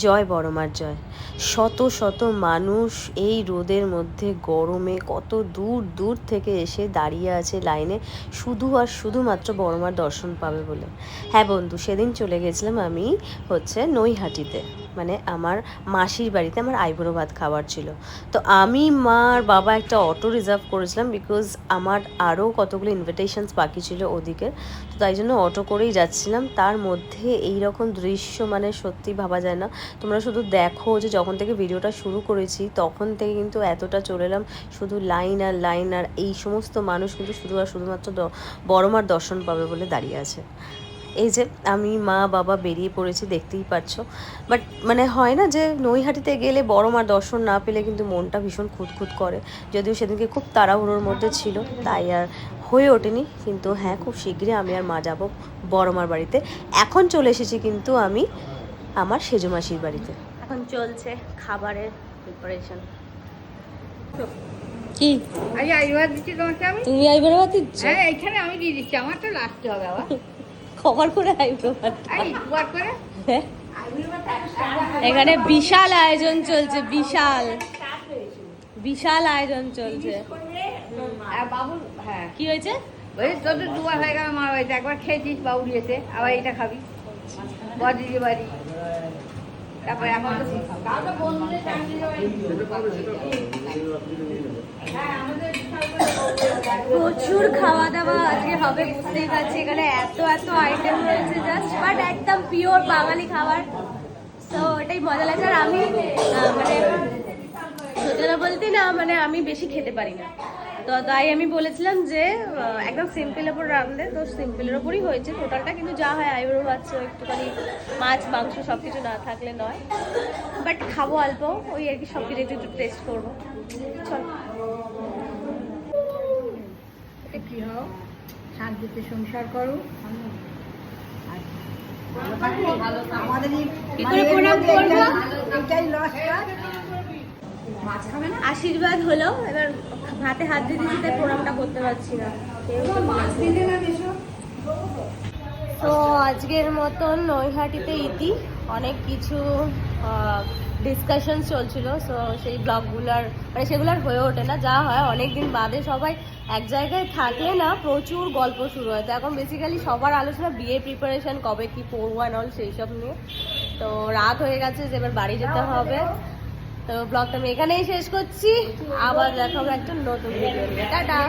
জয় বড়মার জয়। শত শত মানুষ এই রোদের মধ্যে গরমে কত দূর দূর থেকে এসে দাঁড়িয়ে আছে লাইনে, শুধু আর শুধুমাত্র বড়মার দর্শন পাবে বলে। হ্যাঁ বন্ধু, সেদিন চলে গেছিলাম আমি নৈহাটিতে, মানে আমার মাসির বাড়িতে আমার আইবুড়ো ভাত খাবার ছিল। তো আমি, মা আর বাবা একটা অটো রিজার্ভ করেছিলাম, বিকজ আমার আরও কতগুলো ইনভিটেশনস বাকি ছিল ওদিকে। তো তাই জন্য অটো করেই যাচ্ছিলাম। তার মধ্যে এই রকম দৃশ্য মানে সত্যি ভাবা যায় না। তোমরা শুধু দেখো যে যখন থেকে ভিডিওটা শুরু করেছি তখন থেকে কিন্তু এতটা চলে এলাম, শুধু লাইন আর লাইন, আর এই সমস্ত মানুষ কিন্তু শুধু আর শুধুমাত্র বড়মার দর্শন পাবে বলে দাঁড়িয়ে আছে। এই যে আমি, মা, বাবা বেরিয়ে পড়েছি, দেখতেই পাচ্ছ। বাট মানে হয় না যে নৈহাটিতে গেলে বড়মার দর্শন না পেলে কিন্তু মনটা ভীষণ খুঁতখুত করে। যদিও সেদিনকে খুব তাড়াহুড়োর মধ্যে ছিল, তাই আর হয়ে ওঠেনি। কিন্তু হ্যাঁ, খুব শীঘ্রই আমি আর মা যাব বড়মার বাড়িতে। এখন চলে এসেছি কিন্তু আমি আমার সেজো মাসির বাড়িতে। এখন চলছে খাবারের প্রিপারেশন। কি আইবার দিচ্ছি তোমাকে আমি? তুমি আইবুড়ো ভাত দিচ্ছ? হ্যাঁ, এইখানে আমি দিয়ে দিচ্ছি, আমার তো লাস্টে হবে আবার। খবর করে আইবুড়ো ভাত দুবার করে এখানে বিশাল আয়োজন চলছে, বিশাল বিশাল আয়োজন চলছে। বাবুল, হ্যাঁ কি হয়েছে? ওই তোর তো দুবার হয়ে গেল মার বাড়িতে, একবার খেয়েছিস বাবু দিয়েছে, আবার এটা খাবি বদিদি বাড়ি, তারপরে এখন প্রচুর খাওয়া দাওয়া আজকে হবে, বুঝতেই পারছি। এখানে এত এত আইটেম রয়েছে জাস্ট, বাট একদম পিওর বাঙালি খাবার। তো এটাই মজা লাগছে। আর আমি মানে সত্যি কথা বলতে না, মানে আমি বেশি খেতে পারি না, তো তাই আমি বলেছিলাম যে একদম সিম্পলের ওপর রাঁধলে। তো সিম্পলের ওপরই হয়েছে টোটালটা, কিন্তু যা হয় আইবুড়ো ভাত একটুখানি মাছ মাংস সব কিছু না থাকলে নয়, বাট খাবো অল্প, ওই আর কি, সব কিছু একটু একটু টেস্ট করবো। চল। কি হোক, শান্তিতে সংসার করো। আশীর্বাদ হলো, এবার ভাতে হাত দিয়ে দিতে প্রণামটা করতে পারছি না। তো আজকের মতন নৈহাটিতে ইতি, অনেক কিছু ডিসকাশন চলছিল। সো সেই ব্লগগুলার মানে সেগুলার হয়ে ওঠে না, যা হয় অনেকদিন বাদে সবাই এক জায়গায় থাকলে না প্রচুর গল্প শুরু হয়। তো এখন বেসিক্যালি সবার আলোচনা বিয়ে প্রিপারেশন, কবে কি পড়বো অ্যান্ড অল সেই সব নিয়ে। তো রাত হয়ে গেছে যে এবার বাড়ি যেতে হবে। তো ব্লগটা আমি এখানেই শেষ করছি, আবার দেখাবো একটা নতুন ভিডিও নিয়ে। টাটা।